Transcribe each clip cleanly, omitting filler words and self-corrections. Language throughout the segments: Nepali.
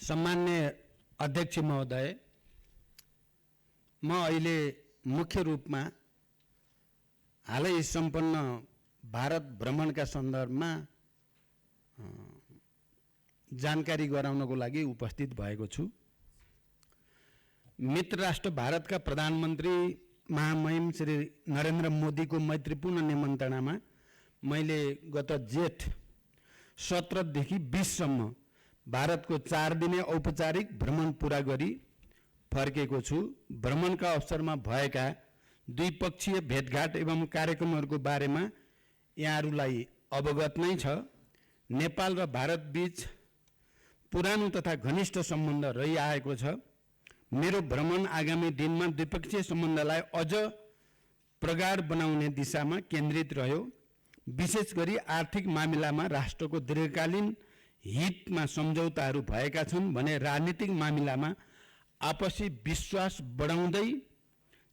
सम्मान्य अध्यक्ष महोदय, म अहिले मुख्य रूपमा हालै सम्पन्न भारत भ्रमणका सन्दर्भमा जानकारी गराउनको लागि उपस्थित भएको छु। मित्र राष्ट्र भारतका प्रधानमन्त्री महामहिम श्री नरेन्द्र मोदीको मैत्रीपूर्ण निमन्त्रणामा मैले गत जेठ 17 देखि 20 सम्म भारतको 4 दिने औपचारिक भ्रमण पूरा गरी फर्केको छु। भ्रमणका अवसरमा भएका द्विपक्षीय भेटघाट एवं कार्यक्रमहरूको बारेमा यहाँहरूलाई अवगत नै छ। नेपाल र भारत बीच पुरानो तथा घनिष्ठ सम्बन्ध रहिआएको छ। मेरो भ्रमण आगामी दिनमा द्विपक्षीय सम्बन्धलाई अझ प्रगाढ बनाउने दिशामा केन्द्रित रह्यो। विशेष गरी आर्थिक मामिलामा राष्ट्रको दीर्घकालीन हितमा सम्झौताहरू भएका छन् भने राजनीतिक मामिलामा आपसी विश्वास बढाउँदै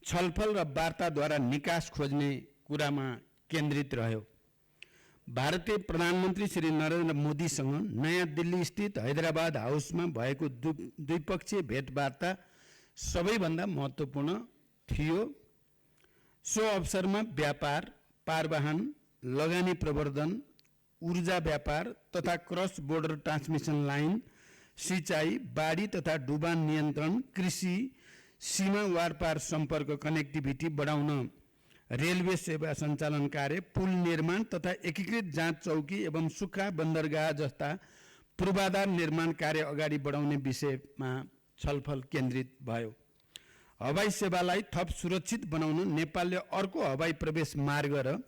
छलफल र वार्ताद्वारा निकास खोज्ने कुरामा केन्द्रित रह्यो। भारतीय प्रधानमन्त्री श्री नरेन्द्र मोदीसँग नयाँ दिल्ली स्थित हैदराबाद हाउसमा भएको द्विपक्षीय भेटवार्ता सबैभन्दा महत्त्वपूर्ण थियो। सो अवसरमा व्यापार, पारवाहन, लगानी प्रवर्धन, ऊर्जा व्यापार तथा क्रस बोर्डर ट्रान्समिसन लाइन, सिंचाई, बाढी तथा डुबान नियन्त्रण, कृषि, सीमा वारपार सम्पर्क कनेक्टिभिटी बढाउन, रेलवे सेवा सञ्चालन कार्य, पुल निर्माण तथा एकीकृत जाँच चौकी एवं सुक्खा बन्दरगाह जस्ता पूर्वाधार निर्माण कार्य अगाडि बढाउने विषयमा छलफल केन्द्रित भयो। हवाई सेवालाई थप सुरक्षित बनाउन नेपालले अर्को हवाई प्रवेश मार्ग र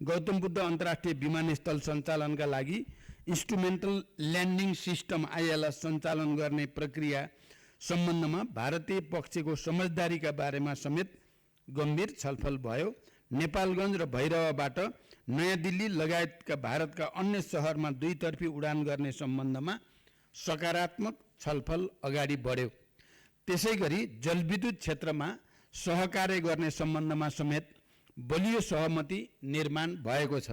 गौतम बुद्ध अन्तर्राष्ट्रिय विमानस्थल सञ्चालनका लागि इन्स्ट्रुमेन्टल ल्यान्डिङ सिस्टम ILS सञ्चालन गर्ने प्रक्रिया सम्बन्धमा भारतीय पक्षको समझदारीका बारेमा समेत गम्भीर छलफल भयो। नेपालगञ्ज र भैरवबाट नयाँ दिल्ली लगायतका भारतका अन्य सहरमा दुईतर्फी उडान गर्ने सम्बन्धमा सकारात्मक छलफल अगाडि बढ्यो। त्यसैगरी जलविद्युत क्षेत्रमा सहकार्य गर्ने सम्बन्धमा समेत बलियो सहमति निर्माण भएको छ।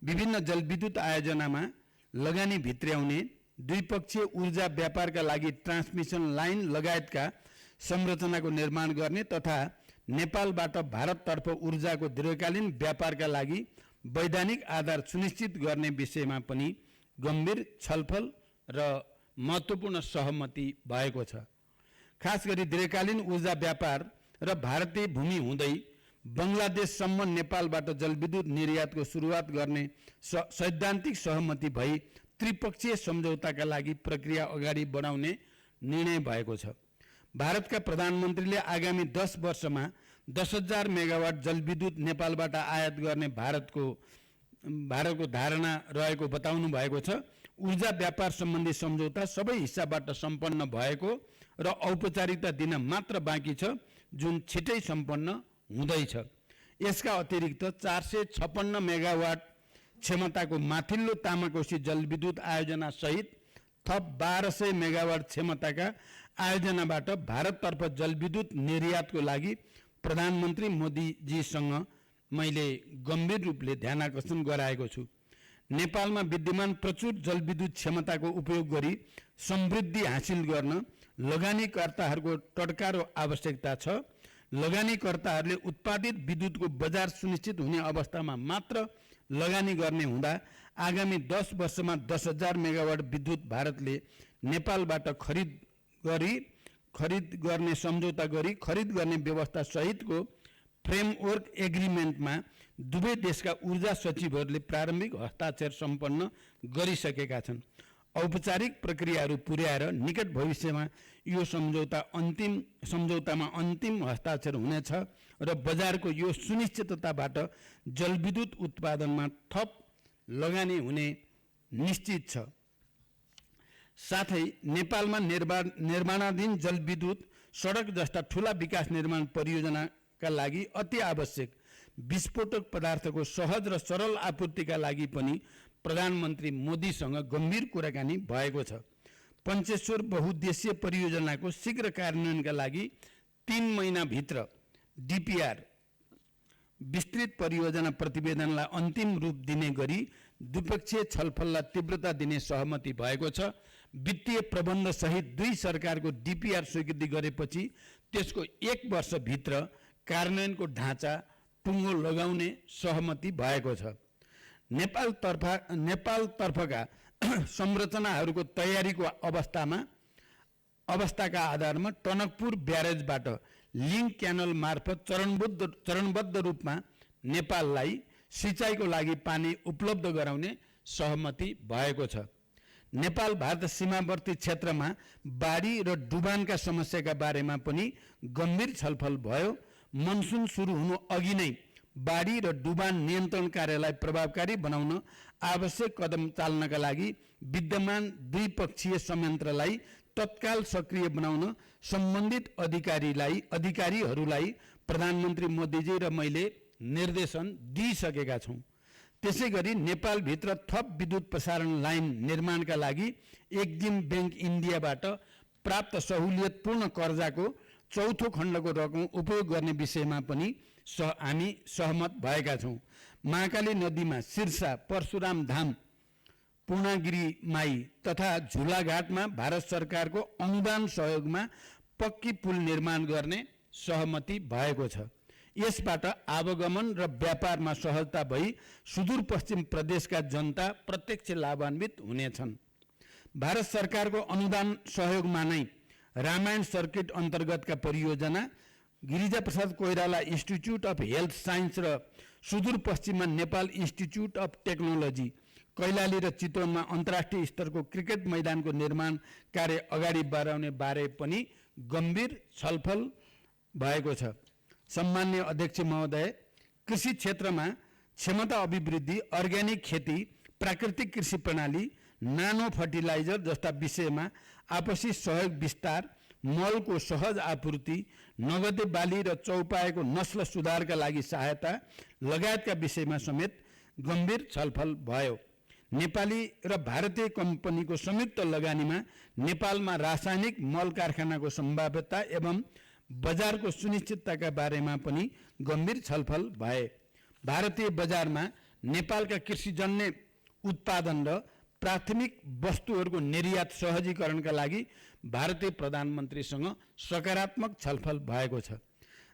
विभिन्न जलविद्युत आयोजनामा लगानी भित्र्याउने, द्विपक्षीय ऊर्जा व्यापारका लागि ट्रान्समिसन लाइन लगायतका संरचनाको निर्माण गर्ने तथा नेपालबाट भारततर्फ ऊर्जाको दीर्घकालीन व्यापारका लागि वैधानिक आधार सुनिश्चित गर्ने विषयमा पनि गम्भीर छलफल र महत्त्वपूर्ण सहमति भएको छ। खास गरी दीर्घकालीन ऊर्जा व्यापार र भारतीय भूमि हुँदै बङ्गलादेशसम्म नेपालबाट जलविद्युत निर्यातको सुरुवात गर्ने सैद्धान्तिक सहमति भई त्रिपक्षीय सम्झौताका लागि प्रक्रिया अगाडि बढाउने निर्णय भएको छ। भारतका प्रधानमन्त्रीले आगामी 10 वर्षमा 10,000 मेगावाट जलविद्युत नेपालबाट आयात गर्ने भारतको धारणा रहेको बताउनु भएको छ। ऊर्जा व्यापार सम्बन्धी सम्झौता सबै हिस्साबाट सम्पन्न भएको र औपचारिकता दिन मात्र बाँकी छ, जुन छिटै सम्पन्न हुँदैछ। यसका अतिरिक्त 456 मेगावाट क्षमताको माथिल्लो तामाकोशी जलविद्युत आयोजना सहित थप 1200 मेगावाट क्षमताका आयोजनाबाट भारततर्फ जलविद्युत निर्यातको लागि प्रधानमन्त्री मोदीजीसँग मैले गम्भीर रूपले ध्यानाकर्षण गराएको छु। नेपालमा विद्यमान प्रचुर जलविद्युत क्षमताको उपयोग गरी समृद्धि हासिल गर्न लगानीकर्ताहरूको टटकारो आवश्यकता छ। लगानीकर्ताहरूले उत्पादित विद्युतको बजार सुनिश्चित हुने अवस्थामा मात्र लगानी गर्ने हुँदा आगामी 10 वर्षमा 10,000 मेगावाट विद्युत भारतले नेपालबाट खरिद गर्ने सम्झौता गरी खरिद गर्ने व्यवस्था सहितको फ्रेमवर्क एग्रिमेन्टमा दुवै देशका ऊर्जा सचिवहरूले प्रारम्भिक हस्ताक्षर सम्पन्न गरिसकेका छन्। औपचारिक प्रक्रियाहरू पुर्याएर निकट भविष्यमा यो सम्झौतामा अन्तिम हस्ताक्षर हुनेछ र बजारको यो सुनिश्चितताबाट जलविद्युत उत्पादनमा थप लगानी हुने निश्चित छ। साथै नेपालमा निर्माणाधीन जलविद्युत, सडक जस्ता ठूला विकास निर्माण परियोजनाका लागि अति आवश्यक विस्फोटक पदार्थको सहज र सरल आपूर्तिका लागि पनि प्रधानमन्त्री मोदीसँग गम्भीर कुराकानी भएको छ। पञ्चेश्वर बहुद्देश्य परियोजनाको शीघ्र कार्यान्वयनका लागि 3 महिनाभित्र DPR विस्तृत परियोजना प्रतिवेदनलाई अन्तिम रूप दिने गरी द्विपक्षीय छलफललाई तीव्रता दिने सहमति भएको छ। वित्तीय प्रबन्ध सहित 2 सरकारको डीपीआर स्वीकृति गरेपछि त्यसको 1 वर्षभित्र कार्यान्वयनको ढाँचा टुङ्गो लगाउने सहमति भएको छ। नेपालतर्फका संरचनाहरूको तयारीको अवस्थाका आधारमा टनकपुर ब्यारेजबाट लिङ्क क्यानल मार्फत चरणबद्ध रूपमा नेपाललाई सिँचाइको लागि पानी उपलब्ध गराउने सहमति भएको छ। नेपाल भारत सीमावर्ती क्षेत्रमा बाढी र डुबानका समस्याका बारेमा पनि गम्भीर छलफल भयो। मनसुन सुरु हुनु अघि नै बाढी र डुबान नियन्त्रण कार्यलाई प्रभावकारी बनाउन आवश्यक कदम चाल्नका लागि विद्यमान द्विपक्षीय संयन्त्रलाई तत्काल सक्रिय बनाउन सम्बन्धित अधिकारीहरूलाई प्रधानमन्त्री मोदीजी र मैले निर्देशन दिइसकेका छौं। त्यसैगरी नेपालभित्र थप विद्युत प्रसारण लाइन निर्माणका लागि एक्जिम बैंक इन्डियाबाट प्राप्त सहुलियतपूर्ण कर्जाको चौथो खण्डको रकम उपयोग गर्ने विषयमा पनि हामी सहमत भएका छौं। महाकाली नदीमा सिर्सा, परशुराम धाम, पूर्णागिरी माई तथा झुलाघाटमा भारत सरकारको अनुदान सहयोगमा पक्की पुल निर्माण गर्ने सहमति भएको छ। यसबाट आवागमन र व्यापारमा सहजता भई सुदूरपश्चिम प्रदेशका जनता प्रत्यक्ष लाभान्वित हुनेछन्। भारत सरकारको अनुदान सहयोगमा नै रामायण सर्किट अन्तर्गतका परियोजना, Girija Prasad Koirala institute of health science र सुदूरपश्चिममा Nepal institute of technology, Kailali र चितवनमा अन्तर्राष्ट्रिय स्तरको क्रिकेट मैदानको निर्माण कार्य अगाडि बढाउने बारे पनि गम्भीर छलफल भएको छ। सम्मान्य अध्यक्ष महोदय, कृषि क्षेत्रमा क्षमता अभिवृद्धि, अर्ग्यानिक खेती, प्राकृतिक कृषि प्रणाली, नानो फर्टिलाइजर जस्ता विषयमा आपसी सहयोग विस्तार, मलको सहज आपूर्ति, नगदे बाली र चौपाएको नस्ल सुधारका लागि सहायता लगायतका विषयमा समेत गम्भीर छलफल भयो। नेपाली र भारतीय कम्पनीको संयुक्त लगानीमा नेपालमा रासायनिक मल कारखानाको सम्भाव्यता एवं बजारको सुनिश्चितताका बारेमा पनि गम्भीर छलफल भए। भारतीय बजारमा नेपालका कृषिजन्य उत्पादन र प्राथमिक वस्तुहरूको निर्यात सहजीकरणका लागि भारतीय प्रधानमन्त्रीसँग सकारात्मक छलफल भएको छ।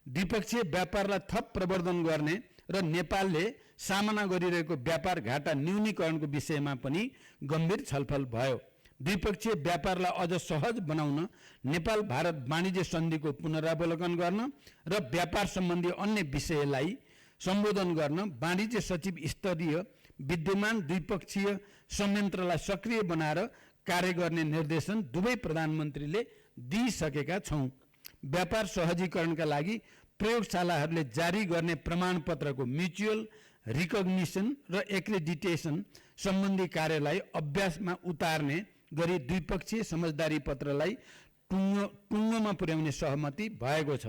द्विपक्षीय व्यापारलाई थप प्रवर्धन गर्ने र नेपालले सामना गरिरहेको व्यापार घाटा न्यूनीकरणको विषयमा पनि गम्भीर छलफल भयो। द्विपक्षीय व्यापारलाई अझ सहज बनाउन नेपाल भारत वाणिज्य सन्धिको पुनरावलोकन गर्न र व्यापार सम्बन्धी अन्य विषयलाई सम्बोधन गर्न वाणिज्य सचिव स्तरीय विद्यमान द्विपक्षीय संयन्त्रलाई सक्रिय बनाएर कार्य गर्ने निर्देशन दुवै प्रधानमन्त्रीले दिइसकेका छौं। व्यापार सहजीकरणका लागि प्रयोगशालाहरूले जारी गर्ने प्रमाणपत्रको म्युचुअल रिकग्निसन र एक्रेडिटेसन सम्बन्धी कार्यलाई अभ्यासमा उतार्ने गरी द्विपक्षीय समझदारी पत्रलाई टुङ्गोमा पुर्याउने सहमति भएको छ।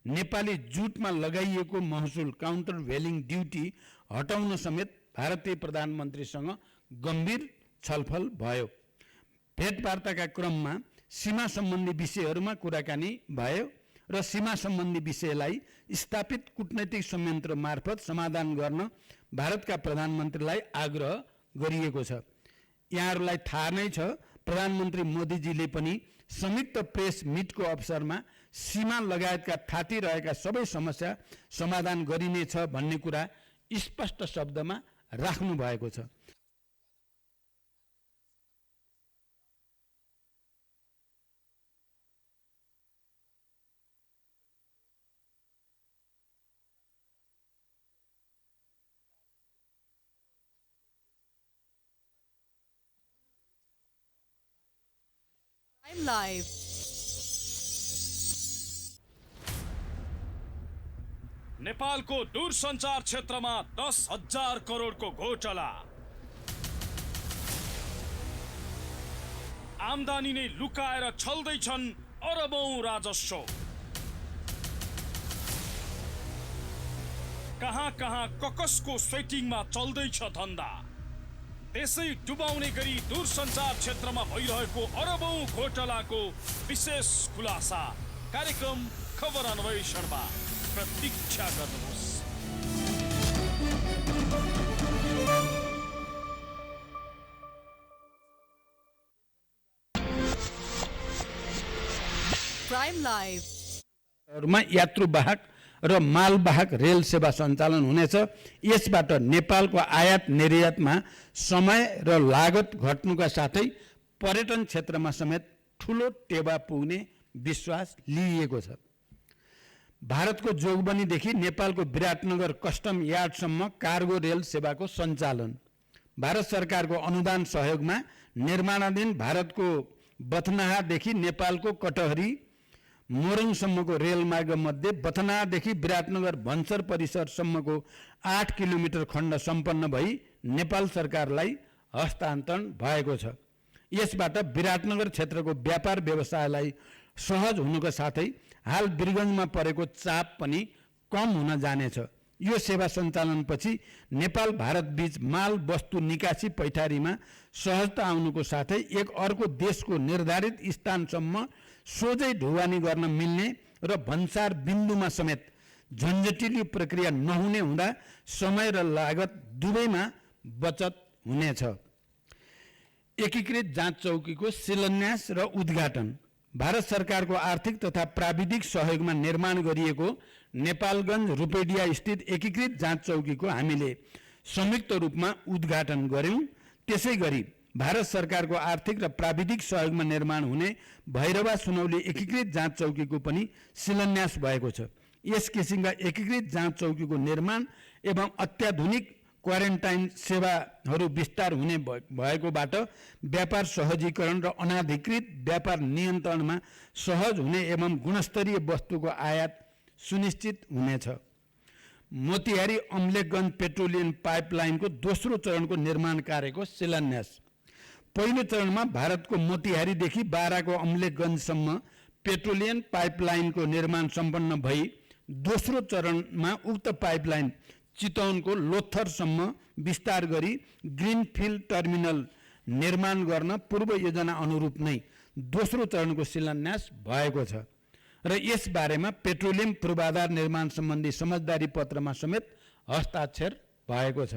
नेपाली जुटमा लगाइएको महसुल काउन्टर भेलिङ ड्युटी हटाउन समेत भारतीय प्रधानमन्त्रीसँग गम्भीर छलफल भयो। भेटवार्ताका क्रममा सीमा सम्बन्धी विषयहरूमा कुराकानी भयो र सीमा सम्बन्धी विषयलाई स्थापित कूटनैतिक संयन्त्र मार्फत समाधान गर्न भारतका प्रधानमन्त्रीलाई आग्रह गरिएको छ। यहाँहरूलाई थाहा नै छ, प्रधानमन्त्री मोदीजीले पनि संयुक्त प्रेस मिटको अवसरमा सीमा लगायतका थाती रहेका सबै समस्या समाधान गरिनेछ भन्ने कुरा स्पष्ट शब्दमा राख्नु भएको छ। Live. नेपालको दूरसञ्चार क्षेत्रमा 10,000 करोडको घोटाला, आम्दानी नै लुकाएर छल्दैछन् अरबौं राजस्व। कहाँ कहाँ ककसको सेटिङमा चल्दैछ धन्दा। त्यसै डुबाउने गरी दूरसञ्चार क्षेत्रमा भइरहेको अरबौं घोटालाको विशेष खुलासा कार्यक्रम खबर अन्वेषणमा प्रतीक्षा गर्नुहोस्। Prime Live. मा यात्रुवाहक र मालवाहक रेल सेवा सञ्चालन हुनेछ। यसबाट नेपालको आयात निर्यातमा समय र लागत घट्नुका साथै पर्यटन क्षेत्रमा समेत ठुलो टेवा पुग्ने विश्वास लिइएको छ। भारतको जोगबनीदेखि नेपालको विराटनगर कस्टम यार्डसम्म कार्गो रेल सेवाको सञ्चालन। भारत सरकारको अनुदान सहयोगमा निर्माणाधीन भारतको बथनाहादेखि नेपालको कटहरी मोरङसम्मको रेलमार्ग मध्ये बथनादेखि विराटनगर भन्सर परिसरसम्मको 8 किलोमिटर खण्ड सम्पन्न भई नेपाल सरकारलाई हस्तान्तरण भएको छ। यसबाट विराटनगर क्षेत्रको व्यापार व्यवसायलाई सहज हुनुका साथै हाल वीरगञ्जमा परेको चाप पनि कम हुन जानेछ। यो सेवा सञ्चालनपछि नेपाल भारत बीच माल वस्तु निकासी पैठारीमा सहजता आउनुको साथै एक अर्को देशको निर्धारित स्थानसम्म सोझै ढुवानी गर्न मिल्ने र भन्सार बिन्दुमा समेत झन्झटिलो प्रक्रिया नहुने हुँदा समय र लागत दुवैमा बचत हुनेछ। एकीकृत जाँच चौकीको शिलान्यास र उद्घाटन। भारत सरकारको आर्थिक तथा प्राविधिक सहयोगमा निर्माण गरिएको नेपालगञ्ज रूपेडिया स्थित एकीकृत जाँच चौकीको हामीले संयुक्त रूपमा उद्घाटन गर्यौं। त्यसै गरी भारत सरकारको आर्थिक र प्राविधिक सहयोगमा निर्माण हुने भैरवा सुनौली एकीकृत जाँच चौकीको पनि शिलान्यास भएको छ। यस किसिमका एकीकृत जाँच चौकीको निर्माण एवं अत्याधुनिक क्वारेन्टाइन सेवाहरू विस्तार हुने भएकोबाट व्यापार सहजीकरण र अनाधिकृत व्यापार नियन्त्रणमा सहज हुने एवं गुणस्तरीय वस्तुको आयात सुनिश्चित हुनेछ। मोतिहारी अम्लेखगञ्ज पेट्रोलियम पाइपलाइनको दोस्रो चरणको निर्माण कार्यको शिलान्यास। पहिलो चरणमा भारतको मोतिहारीदेखि बाराको अम्लेखगञ्जसम्म पेट्रोलियम पाइपलाइनको निर्माण सम्पन्न भई दोस्रो चरणमा उक्त पाइपलाइन चितवनको लोथरसम्म विस्तार गरी ग्रीनफिल्ड टर्मिनल निर्माण गर्न पूर्व योजना अनुरूप नै दोस्रो चरणको शिलान्यास भएको छ र यस बारेमा पेट्रोलियम पूर्वाधार निर्माण सम्बन्धी समझदारी पत्रमा समेत हस्ताक्षर भएको छ।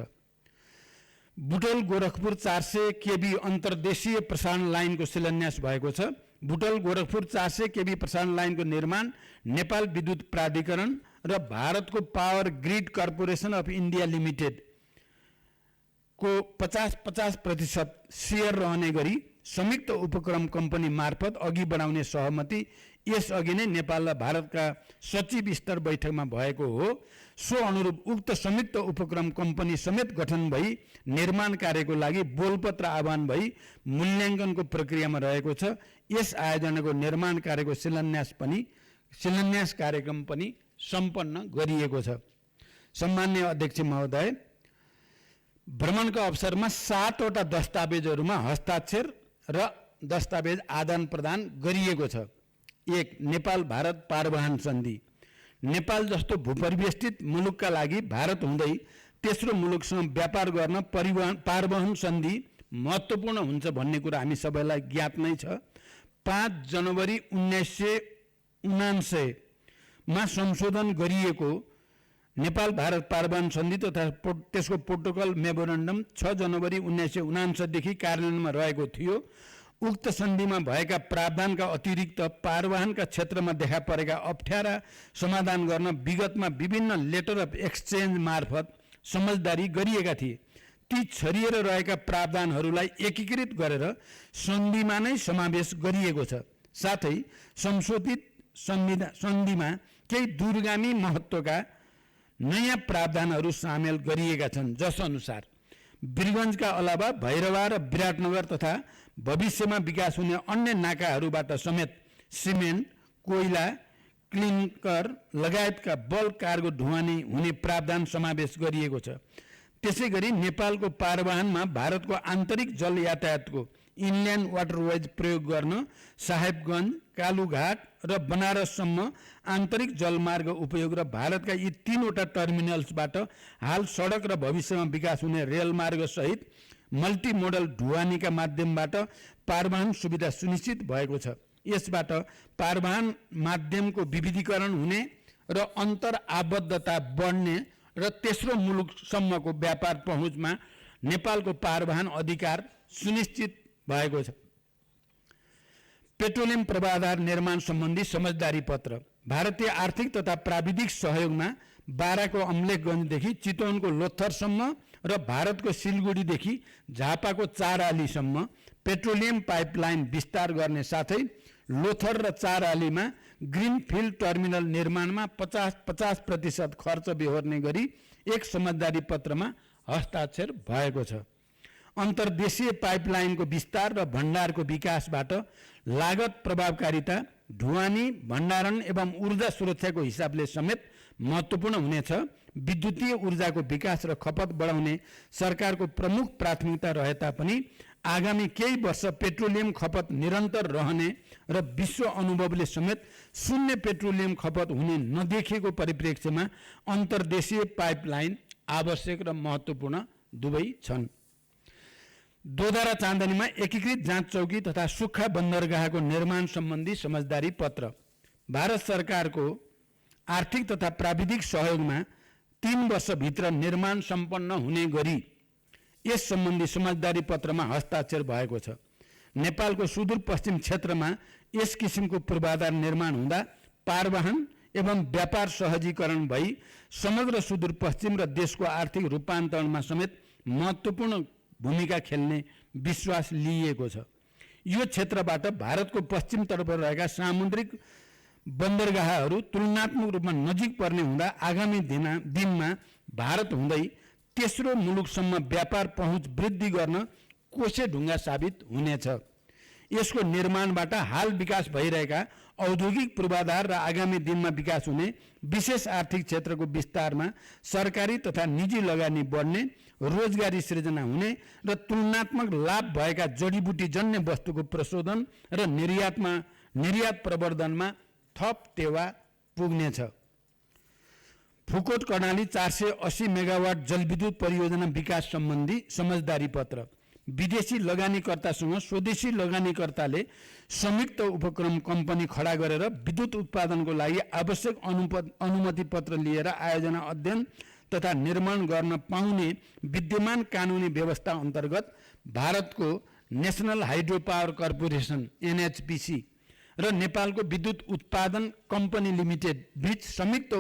बुटोल गोरखपुर 400 केबी अन्तर्देशीय प्रसारण लाइनको शिलान्यास भएको छ। बुटोल गोरखपुर 400 केबी प्रसारण लाइनको निर्माण नेपाल विद्युत प्राधिकरण र भारतको power grid corporation of India limited को 50-50% शेयर रहने गरी संयुक्त उपक्रम कम्पनी मार्फत अघि बढाउने सहमति यसअघि नै नेपाल र भारतका सचिव स्तर बैठकमा भएको हो। सो अनुरूप उक्त संयुक्त उपक्रम कम्पनी समेत गठन भई निर्माण कार्यको लागि बोलपत्र आह्वान भई मूल्याङ्कनको प्रक्रियामा रहेको छ। यस आयोजनाको निर्माण कार्यको शिलान्यास कार्यक्रम पनि सम्पन्न गरिएको छ। सम्माननीय अध्यक्ष महोदय, भ्रमणका अवसरमा 7 वटा दस्तावेजहरूमा हस्ताक्षर र दस्तावेज आदान प्रदान गरिएको छ। 1. नेपाल भारत पारवहन सन्धि। नेपाल जस्तो भूपरिवेष्टित मुलुकका लागि भारत हुँदै तेस्रो मुलुकसँग व्यापार गर्न पारवहन सन्धि महत्त्वपूर्ण हुन्छ भन्ने कुरा हामी सबैलाई ज्ञात नै छ। 5 जनवरी 1979 मा संशोधन गरिएको नेपाल भारत पारवहन सन्धि तथा त्यसको प्रोटोकल मेमोरेन्डम 6 जनवरी 1959 देखि कार्यान्वयनमा रहेको थियो। उक्त सन्धिमा भएका प्रावधानका अतिरिक्त पारवहनका क्षेत्रमा देखा परेका अप्ठ्यारा समाधान गर्न विगतमा विभिन्न लेटर अफ एक्सचेन्ज मार्फत समझदारी गरिएका थिए। ती छरिएर रहेका प्रावधानहरूलाई एकीकृत गरेर सन्धिमा नै समावेश गरिएको छ। साथै संशोधित सन्धिमा केही दूरगामी महत्त्वका नयाँ प्रावधानहरू सामेल गरिएका छन्, जस अनुसार वीरगञ्जका अलावा भैरवा र विराटनगर तथा भविष्यमा विकास हुने अन्य नाकाहरूबाट समेत सिमेन्ट, कोइला, क्लिङ्कर लगायतका बल्क कार्गो ढुवानी हुने प्रावधान समावेश गरिएको छ। त्यसै गरी नेपालको पारवहनमा भारतको आन्तरिक जल यातायातको इनल्यान्ड वाटरवेज प्रयोग गर्न साहेबगञ्ज, कालुघाट र बनारससम्म आन्तरिक जलमार्ग उपयोग र भारतका यी 3 वटा टर्मिनल्सबाट हाल सडक र भविष्यमा विकास हुने रेलमार्ग सहित मल्टिमोडल ढुवानीका माध्यमबाट पारवहन सुविधा सुनिश्चित भएको छ। यसबाट पारवहन माध्यमको विविधीकरण हुने र अन्तर आबद्धता बढ्ने र तेस्रो मुलुकसम्मको व्यापार पहुँचमा नेपालको पारवहन अधिकार सुनिश्चित भएको छ। पेट्रोलियम पूर्वाधार निर्माण सम्बन्धी समझदारी पत्र भारतीय आर्थिक तथा प्राविधिक सहयोगमा बाराको अम्लेखगञ्जदेखि चितवनको लोथरसम्म र भारतको सिलगढीदेखि झापाको 4 आलीसम्म पेट्रोलियम पाइपलाइन विस्तार गर्ने साथै लोथर र 4 आलीमा ग्रीनफिल्ड टर्मिनल निर्माणमा 50% खर्च बेहोर्ने गरी एक समझदारी पत्रमा हस्ताक्षर भएको छ। अन्तर्देशीय पाइपलाइनको विस्तार र भण्डारको विकासबाट लागत प्रभावकारिता, ढुवानी, भण्डारण एवं ऊर्जा सुरक्षाको हिसाबले समेत महत्त्वपूर्ण हुनेछ। विद्युतीय ऊर्जाको विकास र खपत बढाउने सरकारको प्रमुख प्राथमिकता रहे तापनि आगामी केही वर्ष पेट्रोलियम खपत निरन्तर रहने र विश्व अनुभवले समेत शून्य पेट्रोलियम खपत हुने नदेखिएको परिप्रेक्ष्यमा अन्तर्देशीय पाइपलाइन आवश्यक र महत्त्वपूर्ण दुवै छन्। दोधारा चाँदनीमा एकीकृत जाँच चौकी तथा सुक्खा बन्दरगाहको निर्माण सम्बन्धी समझदारी पत्र भारत सरकारको आर्थिक तथा प्राविधिक सहयोगमा 3 वर्षभित्र निर्माण सम्पन्न हुने गरी यस सम्बन्धी समझदारी पत्रमा हस्ताक्षर भएको छ। नेपालको सुदूरपश्चिम क्षेत्रमा यस किसिमको पूर्वाधार निर्माण हुँदा पारवाहन एवं व्यापार सहजीकरण भई समग्र सुदूरपश्चिम र देशको आर्थिक रूपान्तरणमा समेत महत्त्वपूर्ण भूमिका खेल्ने विश्वास लिइएको छ। यो क्षेत्रबाट भारतको पश्चिमतर्फ रहेका सामुद्रिक बन्दरगाहहरू तुलनात्मक रूपमा नजिक पर्ने हुँदा आगामी दिनमा भारत हुँदै तेस्रो मुलुकसम्म व्यापार पहुँच वृद्धि गर्न कोसेढुङ्गा साबित हुनेछ। यसको निर्माणबाट हाल विकास भइरहेका औद्योगिक पूर्वाधार र आगामी दिनमा विकास हुने विशेष आर्थिक क्षेत्रको विस्तारमा सरकारी तथा निजी लगानी बढ्ने, रोजगारी सृजना हुने र तुलनात्मक लाभ भएका जडीबुटी जन्य वस्तुको प्रशोधन र निर्यात प्रवर्धनमा थप टेवा पुग्नेछ। फुकोट कर्णाली 480 मेगावाट जलविद्युत परियोजना विकास सम्बन्धी समझदारी पत्र विदेशी लगानीकर्तासँग स्वदेशी लगानीकर्ताले संयुक्त उपक्रम कम्पनी खडा गरेर विद्युत उत्पादनको लागि आवश्यक अनुमति पत्र लिएर आयोजना, अध्ययन तथा निर्माण गर्न पाउने विद्यमान कानुनी व्यवस्था अन्तर्गत भारतको national hydro power corporation NHPC र नेपालको विद्युत उत्पादन कम्पनी लिमिटेड बीच संयुक्त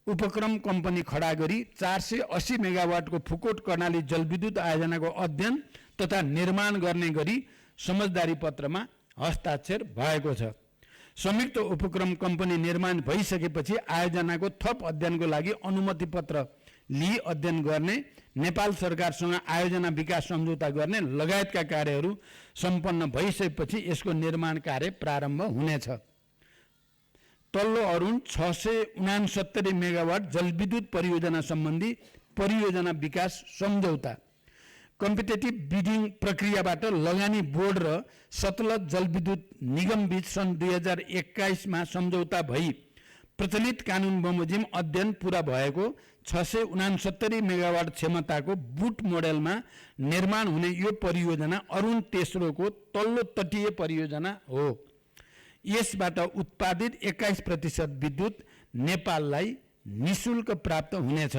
उपक्रम कम्पनी खडा गरी 480 मेगावाटको फुकोट कर्णाली जलविद्युत आयोजनाको अध्ययन तथा निर्माण गर्ने गरी समझदारी पत्रमा हस्ताक्षर भएको छ। संयुक्त उपक्रम कम्पनी निर्माण भइसकेपछि आयोजनाको थप अध्ययनको लागि अनुमति पत्र लिई अध्ययन गर्ने, नेपाल सरकारसँग आयोजना विकास सम्झौता गर्ने लगायतका कार्यहरू सम्पन्न भइसकेपछि यसको निर्माण कार्य प्रारम्भ हुनेछ। तल्लो अरुण 669 मेगावाट जलविद्युत परियोजना सम्बन्धी परियोजना विकास सम्झौता कम्पिटेटिभ बिडिङ प्रक्रियाबाट लगानी बोर्ड र सतलज जलविद्युत निगम बीच सन् 2021 मा सम्झौता भई प्रचलित कानुन बमोजिम अध्ययन पूरा भएको 669 मेगावाट क्षमताको बुट मोडेलमा निर्माण हुने यो परियोजना अरुण तेस्रोको तल्लो तटीय परियोजना हो। यसबाट उत्पादित 21% विद्युत नेपाललाई निशुल्क प्राप्त हुनेछ।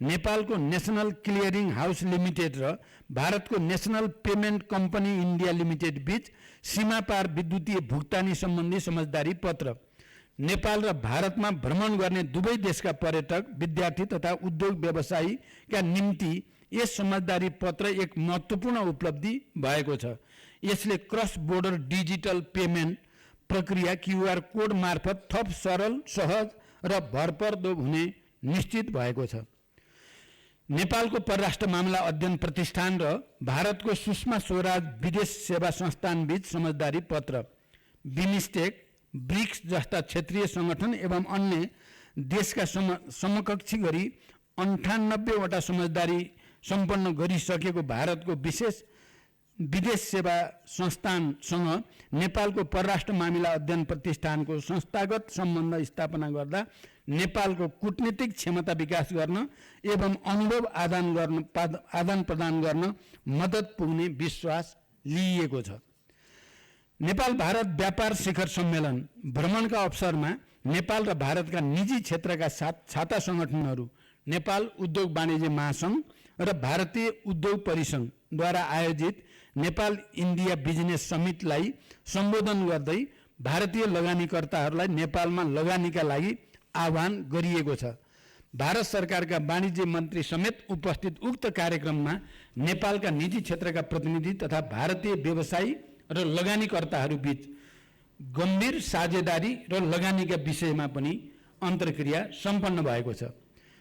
नेपालको नेशनल क्लियरिङ हाउस लिमिटेड र भारतको national payment company India limited बीच सीमापार विद्युतीय भुक्तानी सम्बन्धी समझदारी पत्र नेपाल र भारतमा भ्रमण गर्ने दुवै देशका पर्यटक, विद्यार्थी तथा उद्योग व्यवसायीका निम्ति यस समझदारी पत्र एक महत्त्वपूर्ण उपलब्धि भएको छ। यसले क्रस बोर्डर डिजिटल पेमेन्ट प्रक्रिया QR कोड मार्फत थप सरल, सहज र भरपर्दो हुने निश्चित भएको छ। नेपालको परराष्ट्र मामला अध्ययन प्रतिष्ठान र भारतको सुषमा स्वराज विदेश सेवा संस्थान बीच समझदारी पत्र बिमस्टेक, ब्रिक्स जस्ता क्षेत्रीय संगठन एवं अन्य देशका समकक्षी गरी 98 वटा समझदारी सम्पन्न गरिसकेको भारतको विदेश सेवा संस्थानसँग नेपालको परराष्ट्र मामिला अध्ययन प्रतिष्ठानको संस्थागत सम्बन्ध स्थापना गर्दा नेपालको कूटनीतिक क्षमता विकास गर्न एवं अनुभव आदान प्रदान गर्न मद्दत पुग्ने विश्वास लिइएको छ। नेपाल भारत व्यापार शिखर सम्मेलन भ्रमणका अवसरमा नेपाल र भारतका निजी क्षेत्रका छाता संगठनहरू नेपाल उद्योग वाणिज्य महासंघ र भारतीय उद्योग परिसंघद्वारा आयोजित नेपाल इन्डिया बिजनेस समिटलाई सम्बोधन गर्दै भारतीय लगानीकर्ताहरूलाई नेपालमा लगानीका लागि आह्वान गरिएको छ। भारत सरकारका वाणिज्य मन्त्री समेत उपस्थित उक्त कार्यक्रममा नेपालका निजी क्षेत्रका प्रतिनिधि तथा भारतीय व्यवसायी र लगानीकर्ताहरू बीच गम्भीर साझेदारी र लगानीका विषयमा पनि अन्तर्क्रिया सम्पन्न भएको छ।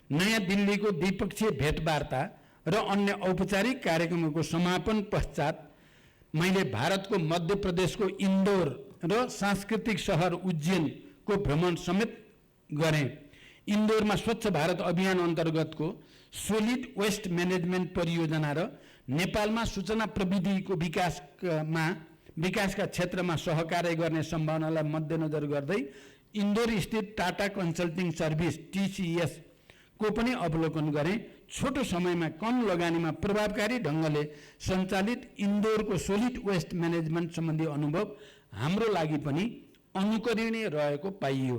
नयाँ दिल्लीको द्विपक्षीय भेटवार्ता र अन्य औपचारिक कार्यक्रमको समापन पश्चात मैले भारतको मध्य प्रदेशको इन्दौर र सांस्कृतिक सहर उज्जैनको भ्रमण समेत गरेँ। इन्दौरमा स्वच्छ भारत अभियान अन्तर्गतको सोलिड वेस्ट म्यानेजमेन्ट परियोजना र नेपालमा सूचना प्रविधिको विकासका क्षेत्रमा सहकार्य गर्ने सम्भावनालाई मध्यनजर गर्दै इन्दौर स्थित टाटा कन्सल्टिङ सर्भिस TCS को पनि अवलोकन गरेँ। छोटो समयमा कम लगानीमा प्रभावकारी ढङ्गले सञ्चालित इन्दौरको सोलिड वेस्ट म्यानेजमेन्ट सम्बन्धी अनुभव हाम्रो लागि पनि अनुकरणीय रहेको पाइयो।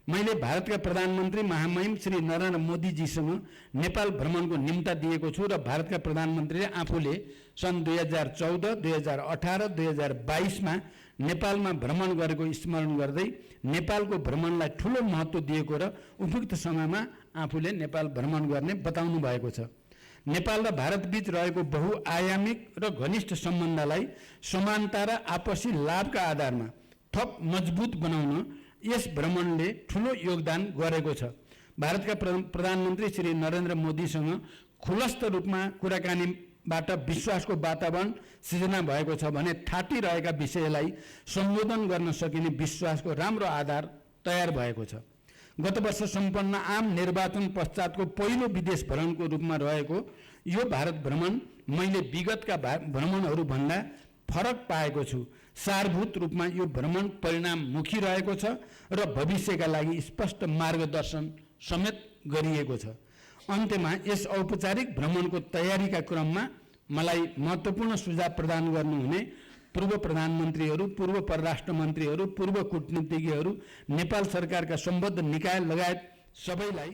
मैले भारतका प्रधानमन्त्री महामहिम श्री नरेन्द्र मोदीजीसँग नेपाल भ्रमणको निम्ता दिएको छु र भारतका प्रधानमन्त्रीले आफूले सन् 2014, 2018, 2022मा नेपालमा भ्रमण गरेको स्मरण गर्दै नेपालको भ्रमणलाई ठुलो महत्त्व दिएको र उपयुक्त समयमा आफूले नेपाल भ्रमण गर्ने बताउनु भएको छ। नेपाल र भारतबीच रहेको बहुआयामिक र घनिष्ठ सम्बन्धलाई समानता र आपसी लाभका आधारमा थप मजबुत बनाउन यस भ्रमणले ठुलो योगदान गरेको छ। भारतका प्रधानमन्त्री श्री नरेन्द्र मोदीसँग खुलस्त रूपमा कुराकानीबाट विश्वासको वातावरण सृजना भएको छ भने थाटिरहेका विषयलाई सम्बोधन गर्न सकिने विश्वासको राम्रो आधार तयार भएको छ। गत वर्ष सम्पन्न आम निर्वाचन पश्चातको पहिलो विदेश भ्रमणको रूपमा रहेको यो भारत भ्रमण मैले विगतका भ्रमणहरू भन्दा फरक पाएको छु। सारभूत रूपमा यो भ्रमण परिणाममुखी रहेको छ र भविष्यका लागि स्पष्ट मार्गदर्शन समेत गरिएको छ। अन्त्यमा यस औपचारिक भ्रमणको तयारीका क्रममा मलाई महत्त्वपूर्ण सुझाव प्रदान गर्नुहुने पूर्व प्रधानमन्त्रीहरू, पूर्व परराष्ट्र मन्त्रीहरू, पूर्व कूटनीतिज्ञहरू, नेपाल सरकारका सम्बद्ध निकाय लगायत सबैलाई